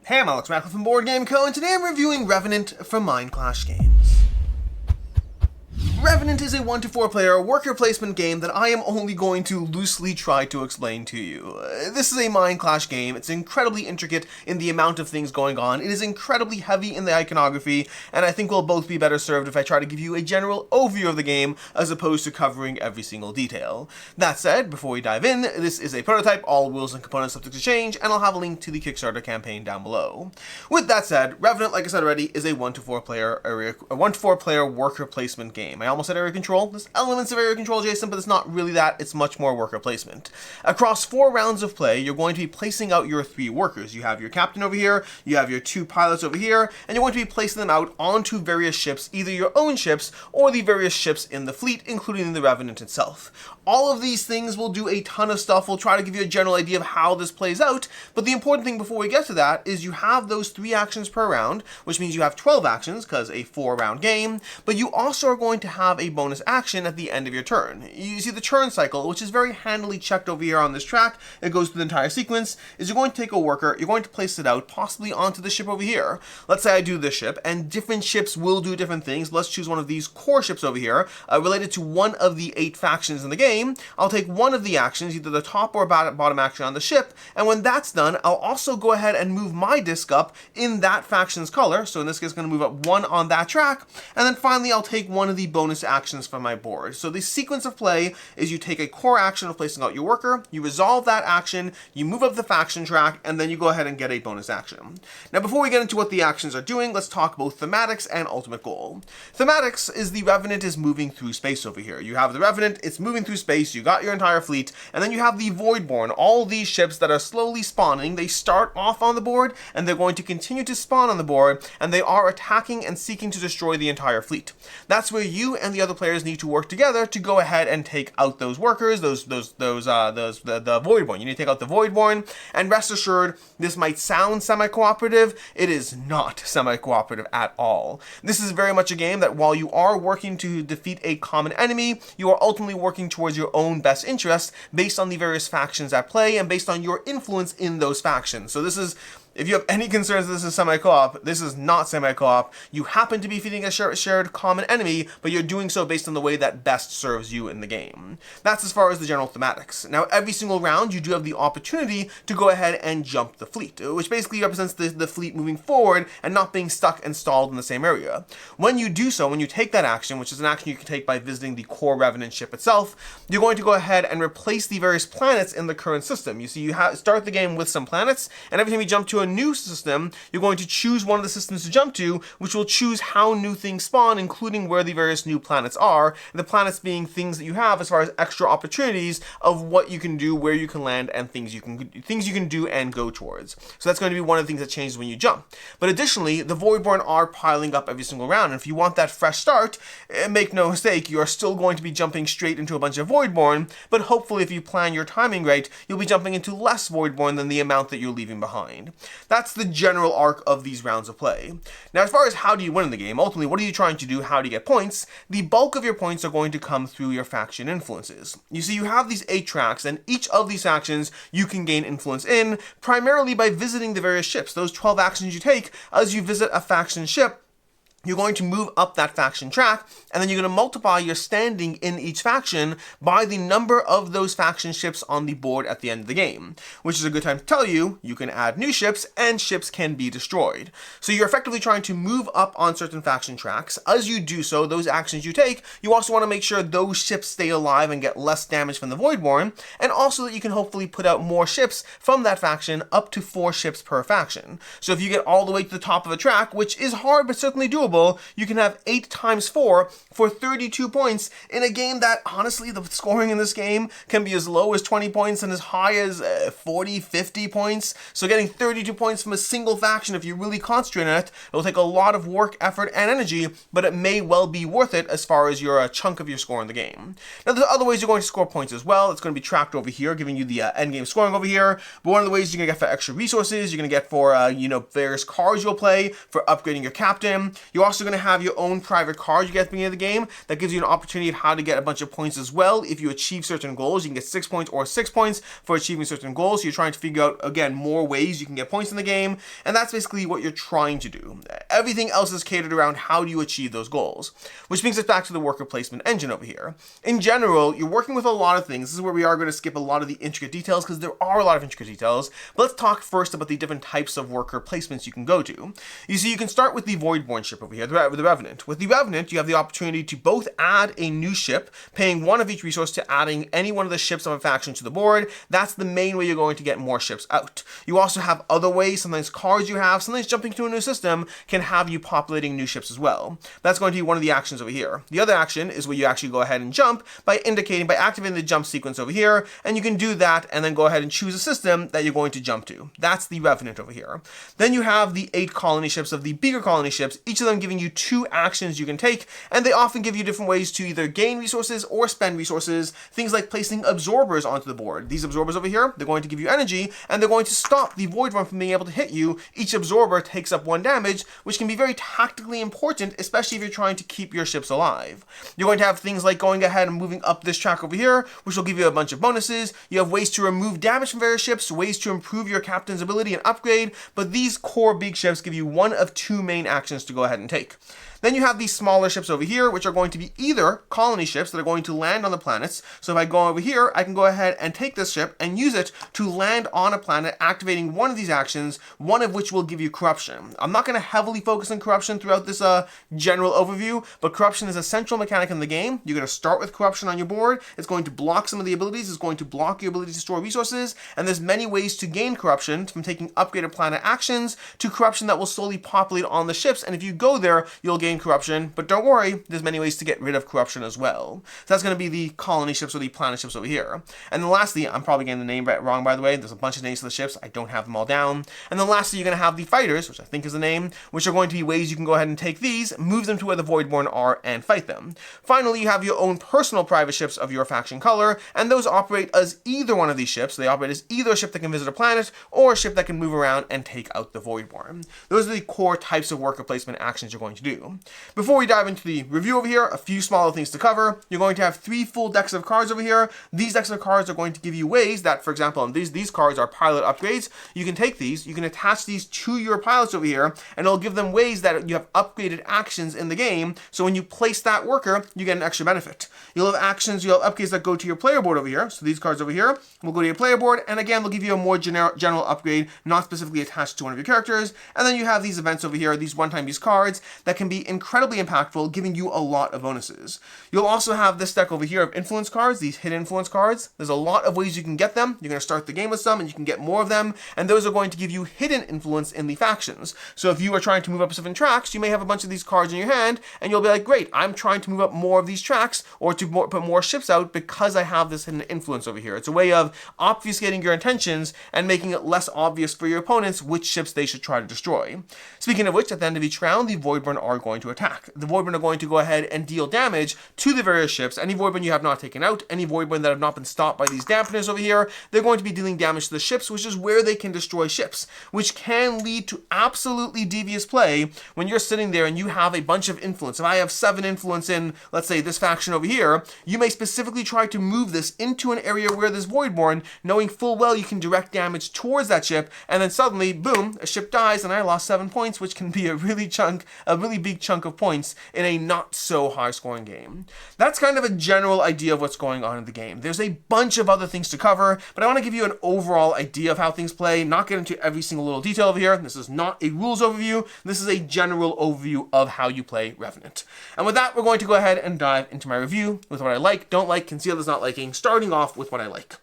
Hey, I'm Alex Radcliffe from Board Game Co, and today I'm reviewing Revenant from Mind Clash Games. Revenant is a 1-to-4 player worker placement game that I am only going to loosely try to explain to you. This is a Mind Clash game. It's incredibly intricate in the amount of things going on. It is incredibly heavy in the iconography, and I think we'll both be better served if I try to give you a general overview of the game as opposed to covering every single detail. That said, before we dive in, this is a prototype, all rules and components subject to change, and I'll have a link to the Kickstarter campaign down below. With that said, Revenant, like I said already, is a 1-to-4 player worker placement game. I almost said area control. There's elements of area control adjacent, but it's not really that. It's much more worker placement. Across 4 rounds of play, you're going to be placing out your 3 workers. You have your captain over here, you have your 2 pilots over here, and you're going to be placing them out onto various ships, either your own ships or the various ships in the fleet, including the Revenant itself. All of these things will do a ton of stuff. We'll try to give you a general idea of how this plays out, but the important thing before we get to that is you have those 3 actions per round, which means you have 12 actions, because a 4-round game, but you also are going to have a bonus action at the end of your turn. You see the turn cycle, which is very handily checked over here on this track. It goes through the entire sequence. Is you're going to take a worker, you're going to place it out, possibly onto the ship over here. Let's say I do this ship, and different ships will do different things. Let's choose one of these core ships over here, related to one of the 8 factions in the game. I'll take one of the actions, either the top or bottom action on the ship, and when that's done, I'll also go ahead and move my disc up in that faction's color. So in this case, it's going to move up 1 on that track, and then finally I'll take one of the bonus actions from my board. So the sequence of play is you take a core action of placing out your worker, you resolve that action, you move up the faction track, and then you go ahead and get a bonus action. Now before we get into what the actions are doing, let's talk both thematics and ultimate goal. Thematics is the Revenant is moving through space over here. You have the Revenant, it's moving through space, you got your entire fleet, and then you have the Voidborn, all these ships that are slowly spawning. They start off on the board, and they're going to continue to spawn on the board, and they are attacking and seeking to destroy the entire fleet. That's where you and the other players need to work together to go ahead and take out those workers, the Voidborn. You need to take out the Voidborn, and rest assured, this might sound semi-cooperative. It is not semi-cooperative at all. This is very much a game that while you are working to defeat a common enemy, you are ultimately working towards your own best interests based on the various factions at play and based on your influence in those factions. So this is, if you have any concerns that this is semi-co-op, this is not semi-co-op. You happen to be feeding a shared common enemy, but you're doing so based on the way that best serves you in the game. That's as far as the general thematics. Now, every single round, you do have the opportunity to go ahead and jump the fleet, which basically represents the fleet moving forward and not being stuck and stalled in the same area. When you do so, when you take that action, which is an action you can take by visiting the core Revenant ship itself, you're going to go ahead and replace the various planets in the current system. You see, you start the game with some planets, and every time you jump to a new system, you're going to choose one of the systems to jump to, which will choose how new things spawn, including where the various new planets are, and the planets being things that you have as far as extra opportunities of what you can do, where you can land, and things you can do and go towards. So that's going to be one of the things that changes when you jump. But additionally, the Voidborn are piling up every single round, and if you want that fresh start, make no mistake, you are still going to be jumping straight into a bunch of Voidborn, but hopefully if you plan your timing right, you'll be jumping into less Voidborn than the amount that you're leaving behind. That's the general arc of these rounds of play. Now, as far as how do you win in the game, ultimately, what are you trying to do? How do you get points? The bulk of your points are going to come through your faction influences. You see, you have these 8 tracks, and each of these actions you can gain influence in, primarily by visiting the various ships. Those 12 actions you take as you visit a faction ship, you're going to move up that faction track, and then you're going to multiply your standing in each faction by the number of those faction ships on the board at the end of the game, which is a good time to tell you, you can add new ships, and ships can be destroyed. So you're effectively trying to move up on certain faction tracks. As you do so, those actions you take, you also want to make sure those ships stay alive and get less damage from the Voidborn, and also that you can hopefully put out more ships from that faction, up to 4 ships per faction. So if you get all the way to the top of a track, which is hard but certainly doable, you can have 8 times 4 for 32 points in a game that, honestly, the scoring in this game can be as low as 20 points and as high as 40, 50 points. So getting 32 points from a single faction, if you really concentrate on it, it'll take a lot of work, effort, and energy, but it may well be worth it as far as your chunk of your score in the game. Now, there's other ways you're going to score points as well. It's going to be tracked over here, giving you the end game scoring over here. But one of the ways you're going to get for extra resources, you're going to get for, various cards you'll play, for upgrading your captain. You also going to have your own private card you get at the beginning of the game that gives you an opportunity of how to get a bunch of points as well. If you achieve certain goals, you can get 6 points or 6 points for achieving certain goals. So you're trying to figure out, again, more ways you can get points in the game, and that's basically what you're trying to do. Everything else is catered around how do you achieve those goals, which brings us back to the worker placement engine over here. In general, you're working with a lot of things. This is where we are going to skip a lot of the intricate details because there are a lot of intricate details, but let's talk first about the different types of worker placements you can go to. You see, you can start with the Voidborn ship over here, the Revenant. With the Revenant, you have the opportunity to both add a new ship, paying one of each resource to adding any one of the ships of a faction to the board. That's the main way you're going to get more ships out. You also have other ways, sometimes cards you have, sometimes jumping to a new system can have you populating new ships as well. That's going to be one of the actions over here. The other action is where you actually go ahead and jump by activating the jump sequence over here, and you can do that and then go ahead and choose a system that you're going to jump to. That's the Revenant over here. Then you have the 8 colony ships of the bigger colony ships, each of them giving you 2 actions you can take, and they often give you different ways to either gain resources or spend resources, things like placing absorbers onto the board. These absorbers over here, they're going to give you energy, and they're going to stop the Voidborn from being able to hit you. Each absorber takes up 1 damage, which can be very tactically important, especially if you're trying to keep your ships alive. You're going to have things like going ahead and moving up this track over here, which will give you a bunch of bonuses. You have ways to remove damage from various ships, ways to improve your captain's ability and upgrade, but these core big ships give you one of 2 main actions to go ahead and take. Then you have these smaller ships over here, which are going to be either colony ships that are going to land on the planets. So if I go over here, I can go ahead and take this ship and use it to land on a planet, activating one of these actions, one of which will give you corruption. I'm not going to heavily focus on corruption throughout this general overview, but corruption is a central mechanic in the game. You're going to start with corruption on your board. It's going to block some of the abilities. It's going to block your ability to store resources. And there's many ways to gain corruption, from taking upgraded planet actions to corruption that will slowly populate on the ships. And if you go there, you'll gain corruption, but don't worry, there's many ways to get rid of corruption as well. So that's going to be the colony ships or the planet ships over here. And then lastly, I'm probably getting the name wrong, by the way. There's a bunch of names for the ships. I don't have them all down. And then lastly, you're going to have the fighters, which I think is the name, which are going to be ways you can go ahead and take these, move them to where the Voidborn are, and fight them. Finally, you have your own personal private ships of your faction color, and those operate as either one of these ships. They operate as either a ship that can visit a planet or a ship that can move around and take out the Voidborn. Those are the core types of worker placement actions you're going to do. Before we dive into the review over here, a few smaller things to cover. You're going to have 3 full decks of cards over here. These decks of cards are going to give you ways that, for example, these cards are pilot upgrades. You can take these, you can attach these to your pilots over here, and it'll give them ways that you have upgraded actions in the game. So when you place that worker, you get an extra benefit. You'll have actions, you'll have upgrades that go to your player board over here. So these cards over here will go to your player board, and again, they'll give you a more general upgrade, not specifically attached to one of your characters. And then you have these events over here, these one-time use cards that can be incredibly impactful, giving you a lot of bonuses. You'll also have this deck over here of influence cards, these hidden influence cards. There's a lot of ways you can get them. You're going to start the game with some, and you can get more of them, and those are going to give you hidden influence in the factions. So if you are trying to move up certain tracks, you may have a bunch of these cards in your hand, and you'll be like, great, I'm trying to move up more of these tracks, or to put more ships out because I have this hidden influence over here. It's a way of obfuscating your intentions and making it less obvious for your opponents which ships they should try to destroy. Speaking of which, at the end of each round, the Voidborn are going to attack. The Voidborn are going to go ahead and deal damage to the various ships. Any Voidborn you have not taken out, any Voidborn that have not been stopped by these dampeners over here, they're going to be dealing damage to the ships, which is where they can destroy ships, which can lead to absolutely devious play when you're sitting there and you have a bunch of influence. If I have 7 influence in, let's say, this faction over here, you may specifically try to move this into an area where there's Voidborn, knowing full well you can direct damage towards that ship, and then suddenly, boom, a ship dies and I lost 7 points, which can be a really big chunk of points in a not so high scoring game. That's kind of a general idea of what's going on in the game. There's a bunch of other things to cover, but I want to give you an overall idea of how things play, not get into every single little detail over here. This is not a rules overview. This is a general overview of how you play Revenant. And with that, we're going to go ahead and dive into my review with what I like, don't like, concealed as not liking, starting off with what I like.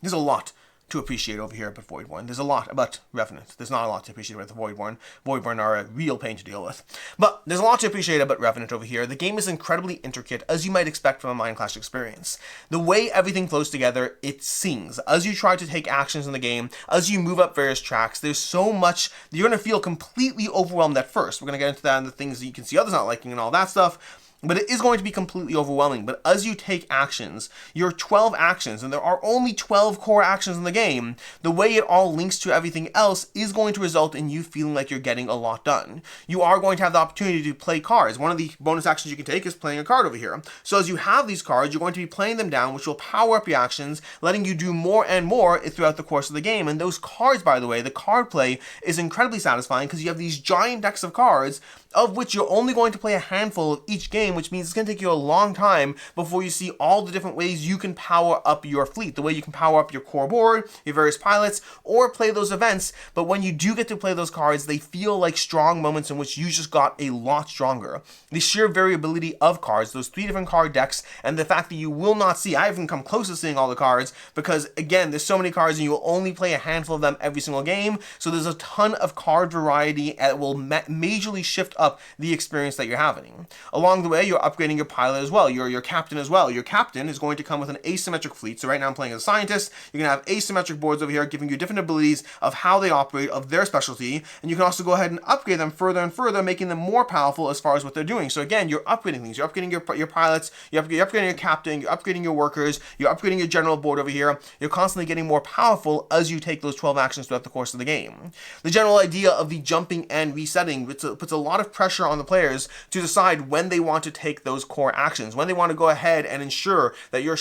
There's a lot to appreciate over here about Voidborn. There's a lot about Revenant. There's not a lot to appreciate about the Voidborn. Voidborn are a real pain to deal with. But there's a lot to appreciate about Revenant over here. The game is incredibly intricate, as you might expect from a Mind Clash experience. The way everything flows together, it sings. As you try to take actions in the game, as you move up various tracks, there's so much, you're going to feel completely overwhelmed at first. We're going to get into that and the things that you can see others not liking and all that stuff. but it is going to be completely overwhelming. But as you take actions, your 12 actions, and there are only 12 core actions in the game, the way it all links to everything else is going to result in you feeling like you're getting a lot done. You are going to have the opportunity to play cards. One of the bonus actions you can take is playing a card over here. So as you have these cards, you're going to be playing them down, which will power up your actions, letting you do more and more throughout the course of the game. And those cards, by the way, the card play is incredibly satisfying because you have these giant decks of cards, of which you're only going to play a handful of each game, which means it's going to take you a long time before you see all the different ways you can power up your fleet, the way you can power up your core board, your various pilots, or play those events. But when you do get to play those cards, they feel like strong moments in which you just got a lot stronger. The sheer variability of cards, those 3 different card decks, and the fact that you will not see, I haven't come close to seeing all the cards, because again, there's so many cards and you will only play a handful of them every single game, so there's a ton of card variety that will majorly shift up the experience that you're having. Along the way, you're upgrading your pilot as well, your captain as well. Your captain is going to come with an asymmetric fleet. So right now I'm playing as a scientist. You're going to have asymmetric boards over here giving you different abilities of how they operate, of their specialty, and you can also go ahead and upgrade them further and further, making them more powerful as far as what they're doing. So again, you're upgrading things. You're upgrading your pilots, you're upgrading your captain, you're upgrading your workers, you're upgrading your general board over here. You're constantly getting more powerful as you take those 12 actions throughout the course of the game. The general idea of the jumping and resetting puts a lot of pressure on the players to decide when they want to take those core actions, when they want to go ahead and ensure that your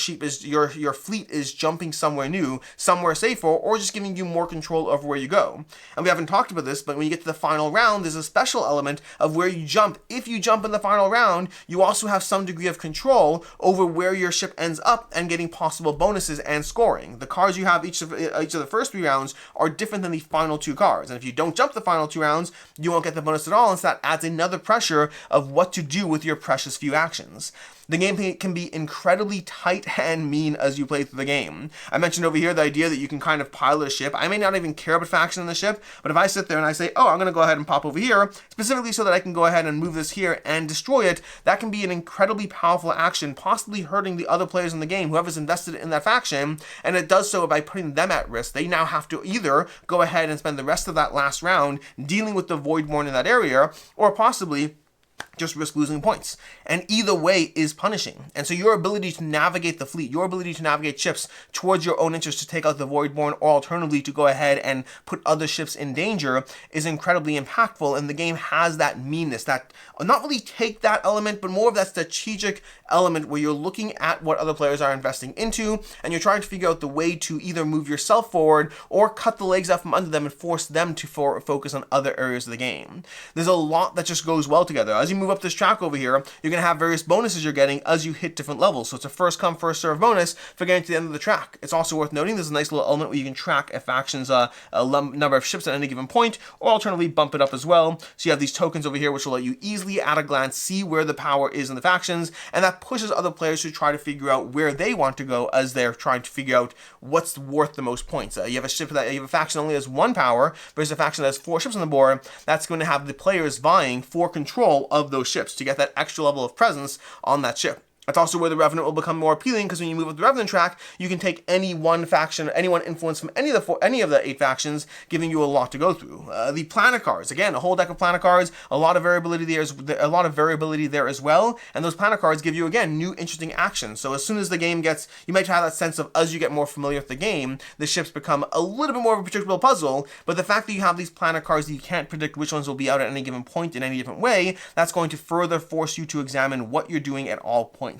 fleet is jumping somewhere new, somewhere safer, or just giving you more control over where you go. And we haven't talked about this, but when you get to the final round, there's a special element of where you jump. If you jump in the final round, you also have some degree of control over where your ship ends up and getting possible bonuses and scoring. The cards you have each of the first 3 rounds are different than the final 2 cards. And if you don't jump the final 2 rounds, you won't get the bonus at all, and so that adds another pressure of what to do with your precious few actions. The gameplay can be incredibly tight and mean as you play through the game. I mentioned over here the idea that you can kind of pilot a ship. I may not even care about faction in the ship, but if I sit there and I say, oh, I'm going to go ahead and pop over here, specifically so that I can go ahead and move this here and destroy it, that can be an incredibly powerful action, possibly hurting the other players in the game, whoever's invested in that faction, and it does so by putting them at risk. They now have to either go ahead and spend the rest of that last round dealing with the Voidborn in that area, or possibly just risk losing points. And either way is punishing. And so your ability to navigate the fleet, your ability to navigate ships towards your own interest to take out the Voidborn, or alternatively to go ahead and put other ships in danger, is incredibly impactful. And the game has that meanness, that not really take that element, but more of that strategic element where you're looking at what other players are investing into, and you're trying to figure out the way to either move yourself forward or cut the legs out from under them and force them to focus on other areas of the game. There's a lot that just goes well together. As you move up this track over here, you're going to have various bonuses you're getting as you hit different levels. So it's a first come, first serve bonus for getting to the end of the track. It's also worth noting there's a nice little element where you can track a faction's number of ships at any given point, or alternatively bump it up as well. So you have these tokens over here which will let you easily at a glance see where the power is in the factions, and that pushes other players to try to figure out where they want to go as they're trying to figure out what's worth the most points. You have a faction that only has 1 power versus a faction that has 4 ships on the board. That's going to have the players vying for control of those ships to get that extra level of presence on that ship. That's also where the Revenant will become more appealing, because when you move up the Revenant track, you can take any one faction, any one influence from any of the 8 factions, giving you a lot to go through. The planet cards, again, a whole deck of planet cards, a lot of variability there as well, and those planet cards give you, again, new interesting actions. So as soon as the game gets, you might have that sense of, as you get more familiar with the game, the ships become a little bit more of a predictable puzzle, but the fact that you have these planet cards that you can't predict which ones will be out at any given point in any different way, that's going to further force you to examine what you're doing at all points.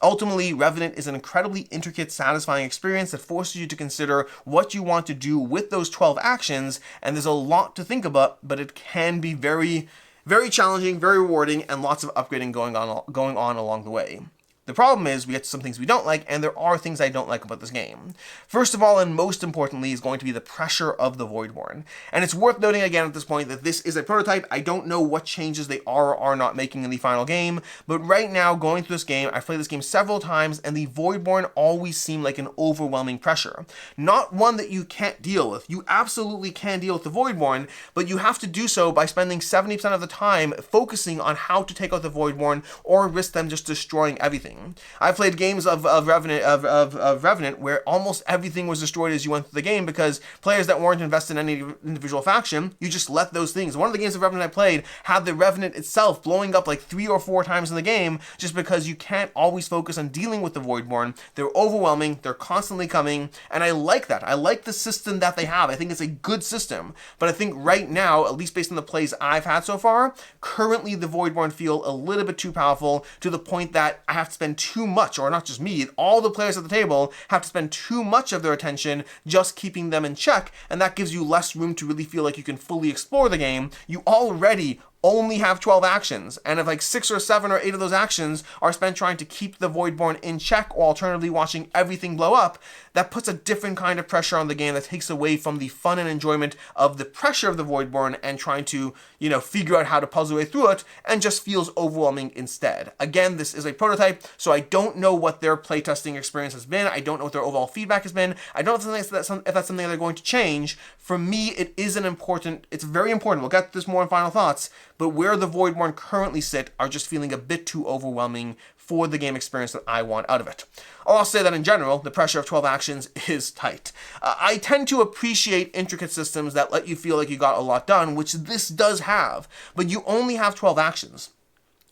Ultimately, Revenant is an incredibly intricate, satisfying experience that forces you to consider what you want to do with those 12 actions, and there's a lot to think about, but it can be very, very challenging, very rewarding, and lots of upgrading going on along the way. The problem is we get to some things we don't like, and there are things I don't like about this game. First of all, and most importantly, is going to be the pressure of the Voidborn. And it's worth noting again at this point that this is a prototype. I don't know what changes they are or are not making in the final game, but right now, going through this game, I've played this game several times, and the Voidborn always seem like an overwhelming pressure. Not one that you can't deal with. You absolutely can deal with the Voidborn, but you have to do so by spending 70% of the time focusing on how to take out the Voidborn or risk them just destroying everything. frustrating. I've played games of Revenant where almost everything was destroyed as you went through the game because players that weren't invested in any individual faction, you just let those things. One of the games of Revenant I played had the Revenant itself blowing up like 3 or 4 times in the game just because you can't always focus on dealing with the Voidborn. They're overwhelming, they're constantly coming, and I like that. I like the system that they have. I think it's a good system, but I think right now, at least based on the plays I've had so far, currently the Voidborn feel a little bit too powerful to the point that I have to spend too much, or not just me, all the players at the table have to spend too much of their attention just keeping them in check, and that gives you less room to really feel like you can fully explore the game. You already only have 12 actions, and if like 6 or 7 or 8 of those actions are spent trying to keep the Voidborn in check or alternatively watching everything blow up, that puts a different kind of pressure on the game that takes away from the fun and enjoyment of the pressure of the Voidborn and trying to, figure out how to puzzle way through it, and just feels overwhelming instead. Again, this is a prototype, so I don't know what their playtesting experience has been. I don't know what their overall feedback has been. I don't know if that's something they're going to change. For me, it's very important. We'll get to this more in final thoughts, but where the Voidborn currently sit are just feeling a bit too overwhelming for the game experience that I want out of it. I'll say that in general, the pressure of 12 actions is tight. I tend to appreciate intricate systems that let you feel like you got a lot done, which this does have, but you only have 12 actions.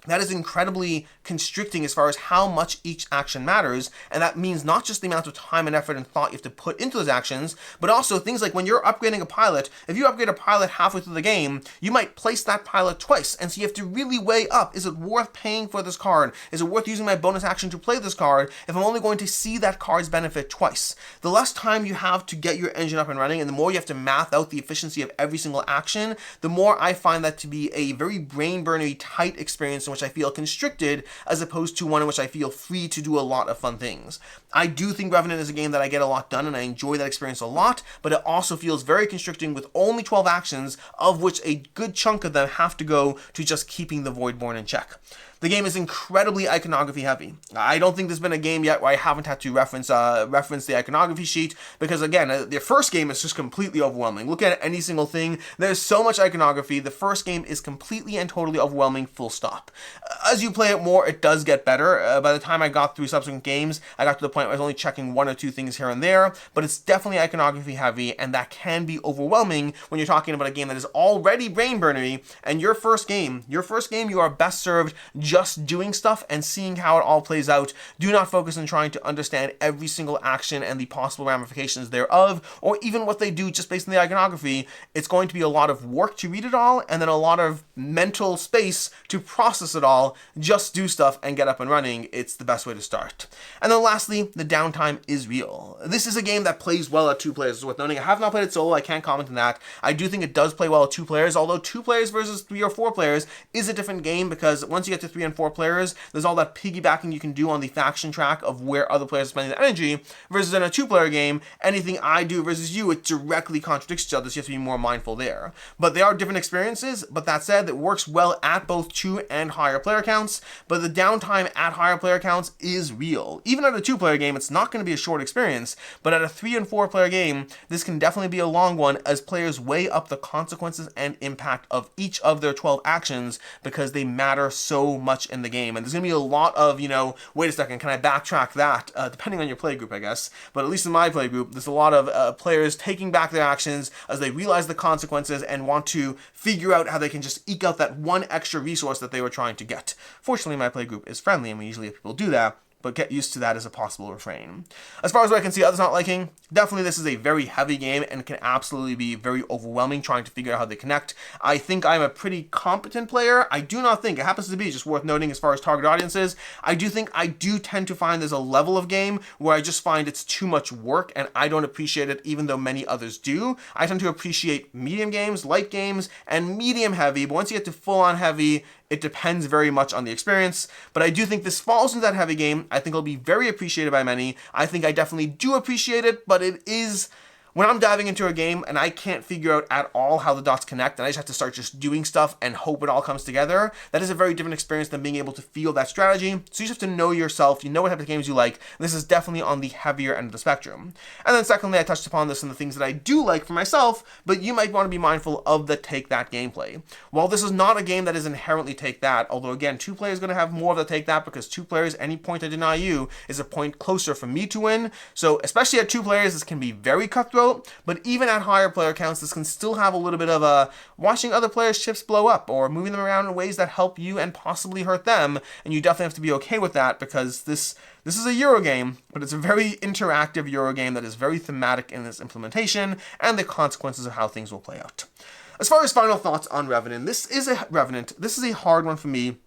That is incredibly constricting as far as how much each action matters, and that means not just the amount of time and effort and thought you have to put into those actions, but also things like when you're upgrading a pilot, if you upgrade a pilot halfway through the game, you might place that pilot twice, and so you have to really weigh up, is it worth paying for this card? Is it worth using my bonus action to play this card if I'm only going to see that card's benefit twice? The less time you have to get your engine up and running, and the more you have to math out the efficiency of every single action, the more I find that to be a very brain-burnery, tight experience in which I feel constricted, as opposed to one in which I feel free to do a lot of fun things. I do think Revenant is a game that I get a lot done, and I enjoy that experience a lot, but it also feels very constricting with only 12 actions, of which a good chunk of them have to go to just keeping the Voidborn in check. The game is incredibly iconography heavy. I don't think there's been a game yet where I haven't had to reference the iconography sheet, because again, the first game is just completely overwhelming. Look at any single thing. There's so much iconography. The first game is completely and totally overwhelming, full stop. As you play it more, it does get better. By the time I got through subsequent games, I got to the point where I was only checking 1 or 2 things here and there, but it's definitely iconography heavy, and that can be overwhelming when you're talking about a game that is already brain burnery, and your first game, you are best served just doing stuff and seeing how it all plays out. Do not focus on trying to understand every single action and the possible ramifications thereof, or even what they do just based on the iconography. It's going to be a lot of work to read it all, and then a lot of mental space to process it all. Just do stuff and get up and running. It's the best way to start. And then lastly, the downtime is real. This is a game that plays well at 2 players. It's worth noting. I have not played it solo. I can't comment on that. I do think it does play well at 2 players, although 2 players versus 3 or 4 players is a different game, because once you get to 3 and 4 players, there's all that piggybacking you can do on the faction track of where other players are spending their energy, versus in a 2-player game, anything I do versus you, it directly contradicts each other, so you have to be more mindful there. But they are different experiences, but that said, it works well at both 2 and higher player counts, but the downtime at higher player counts is real. Even at a 2-player game, it's not going to be a short experience, but at a 3 and 4 player game, this can definitely be a long one as players weigh up the consequences and impact of each of their 12 actions, because they matter so much in the game. And there's going to be a lot of, wait a second, can I backtrack that? Depending on your play group, I guess. But at least in my play group, there's a lot of players taking back their actions as they realize the consequences and want to figure out how they can just eke out that one extra resource that they were trying to get. Fortunately, my play group is friendly, and we usually have people do that, but get used to that as a possible refrain. As far as what I can see others not liking, definitely this is a very heavy game and can absolutely be very overwhelming trying to figure out how they connect. I think I'm a pretty competent player. I do not think, it happens to be just worth noting as far as target audiences, I do think I do tend to find there's a level of game where I just find it's too much work and I don't appreciate it, even though many others do. I tend to appreciate medium games, light games, and medium heavy, but once you get to full on heavy, it depends very much on the experience. But I do think this falls into that heavy game. I think it'll be very appreciated by many. I think I definitely do appreciate it, but it is When I'm diving into a game and I can't figure out at all how the dots connect and I just have to start just doing stuff and hope it all comes together, that is a very different experience than being able to feel that strategy. So you just have to know yourself, you know what type of games you like, and this is definitely on the heavier end of the spectrum. And then secondly, I touched upon this in the things that I do like for myself, but you might want to be mindful of the take that gameplay. While this is not a game that is inherently take that, although again, 2 players is going to have more of the take that because 2 players, any point I deny you is a point closer for me to win. So especially at 2 players, this can be very cutthroat, but even at higher player counts, this can still have a little bit of watching other players' ships blow up or moving them around in ways that help you and possibly hurt them, and you definitely have to be okay with that because this is a Euro game, but it's a very interactive Euro game that is very thematic in its implementation and the consequences of how things will play out. As far as final thoughts on Revenant, this is a hard one for me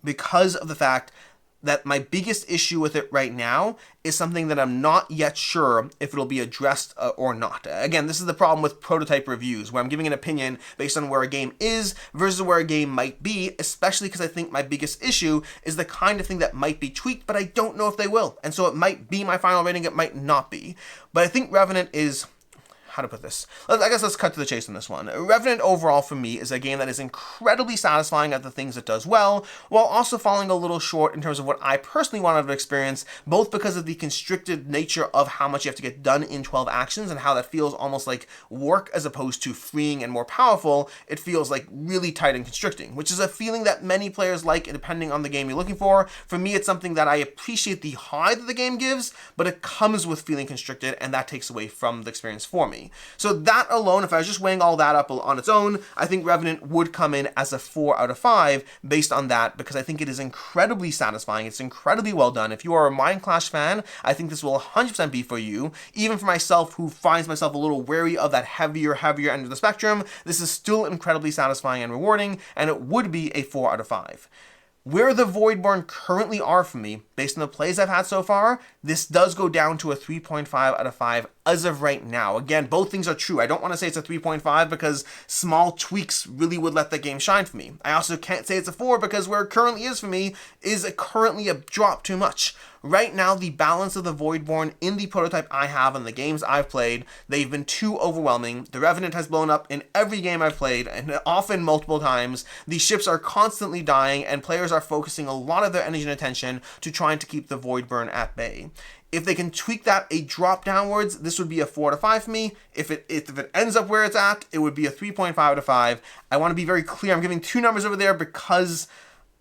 because of the fact that my biggest issue with it right now is something that I'm not yet sure if it'll be addressed or not. Again, this is the problem with prototype reviews, where I'm giving an opinion based on where a game is versus where a game might be, especially because I think my biggest issue is the kind of thing that might be tweaked, but I don't know if they will. And so it might be my final rating, it might not be. But I think Revenant is... how to put this? I guess let's cut to the chase on this one. Revenant overall for me is a game that is incredibly satisfying at the things it does well, while also falling a little short in terms of what I personally want out of an experience, both because of the constricted nature of how much you have to get done in 12 actions and how that feels almost like work as opposed to freeing and more powerful. It feels like really tight and constricting, which is a feeling that many players like depending on the game you're looking for. For me, it's something that I appreciate the high that the game gives, but it comes with feeling constricted, and that takes away from the experience for me. So that alone, if I was just weighing all that up on its own, I think Revenant would come in as a 4 out of 5 based on that, because I think it is incredibly satisfying. It's incredibly well done. If you are a Mind Clash fan, I think this will 100% be for you. Even for myself, who finds myself a little wary of that heavier end of the spectrum, this is still incredibly satisfying and rewarding, and it would be a 4 out of 5. Where the Voidborn currently are for me, based on the plays I've had so far, this does go down to a 3.5 out of 5 as of right now. Again, both things are true. I don't want to say it's a 3.5 because small tweaks really would let the game shine for me. I also can't say it's a 4 because where it currently is for me is currently a drop too much. Right now, the balance of the Voidborn in the prototype I have and the games I've played, they've been too overwhelming. The Revenant has blown up in every game I've played, and often multiple times. The ships are constantly dying, and players are focusing a lot of their energy and attention to trying to keep the Voidborn at bay. If they can tweak that a drop downwards, this would be a 4 out of 5 for me. If it ends up where it's at, it would be a 3.5 out of 5. I want to be very clear. I'm giving 2 numbers over there because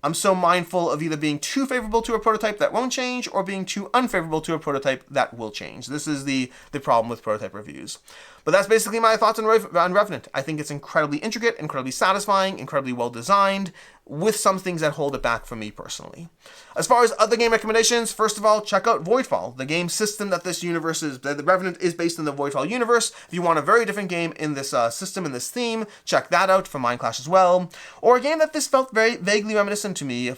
I'm so mindful of either being too favorable to a prototype that won't change or being too unfavorable to a prototype that will change. This is the problem with prototype reviews. But that's basically my thoughts on Revenant. I think it's incredibly intricate, incredibly satisfying, incredibly well designed, with some things that hold it back for me personally. As far as other game recommendations, first of all, check out Voidfall, the game system that this universe is. The Revenant is based in the Voidfall universe. If you want a very different game in this system, in this theme, check that out for Mind Clash as well. Or a game that this felt very vaguely reminiscent to me.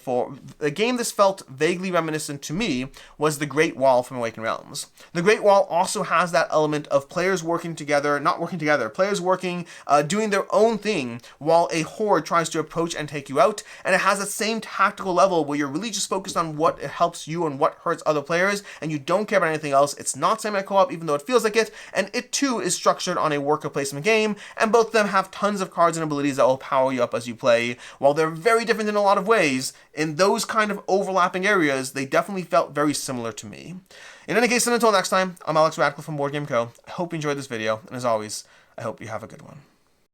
Was The Great Wall from Awakened Realms. The Great Wall also has that element of players working together, players working, doing their own thing while a horde tries to approach and take you out. And it has that same tactical level where you're really just focused on what helps you and what hurts other players, and you don't care about anything else. It's not semi-co-op, even though it feels like it, and it too is structured on a worker placement game, and both of them have tons of cards and abilities that will power you up as you play. While they're very different in a lot of ways, in those kind of overlapping areas, they definitely felt very similar to me. In any case, and until next time, I'm Alex Radcliffe from Board Game Co. I hope you enjoyed this video, and as always, I hope you have a good one.